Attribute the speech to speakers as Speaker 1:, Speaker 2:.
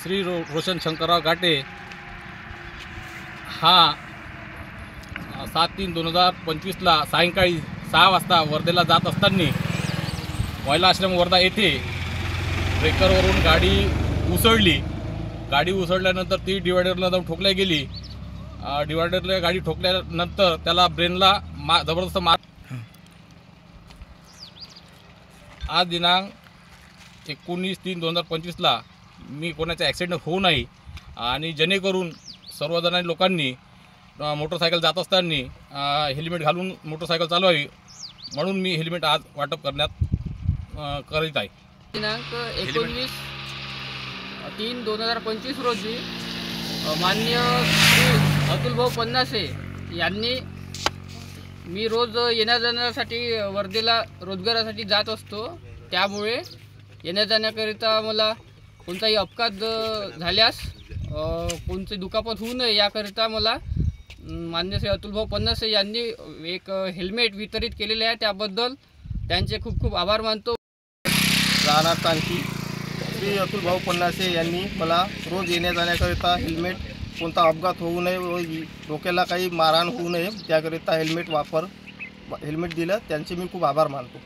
Speaker 1: श्री रोशन शंकरराव घाटे हा 7/3/2025ला सायंकाळी 6 वाजता वर्धेला जात असताना महिला आश्रम वर्धा येथे ब्रेकरवरून गाडी उसळली. गाडी उसळल्यानंतर ती डिवायडरला जाऊन ठोकल्या गेली. डिवायडरला गाडी ठोकल्यानंतर त्याला ब्रेनला जबरदस्त मार. आज दिनांक 19/3/2025ला मी कोणाचा ॲक्सिडेंट होऊ नये आणि जेणेकरून सर्वजणांनी लोकांनी मोटरसायकल जात असताना हेल्मेट घालून मोटरसायकल चालवावी म्हणून मी हेल्मेट आज वाटप करीत आहे.
Speaker 2: दिनांक 19/3/2025 रोजी माननीय श्री अतुलभाऊ पन्नासे यांनी मी रोज येण्या जाण्यासाठी वर्धेला रोजगारासाठी जात असतो. त्यामुळे येण्या जाण्याकरिता मला कोणताही अपघात झाल्यास कोणती दुखापत होऊ नये याकरिता मला माननीय श्री अतुलभाऊ पन्नासे यांनी एक हेल्मेट वितरित केलेले आहे. त्याबद्दल त्यांचे खूप खूप आभार मानतो.
Speaker 3: राहणार तांकी श्री अतुलभाऊ पन्नासे यांनी मला रोज येण्या जाण्याकरिता हेल्मेट, कोणता अपघात होऊ नये व डोक्याला काही मारहाण होऊ नये त्याकरिता हेल्मेट दिलं. त्यांचे मी खूप आभार मानतो.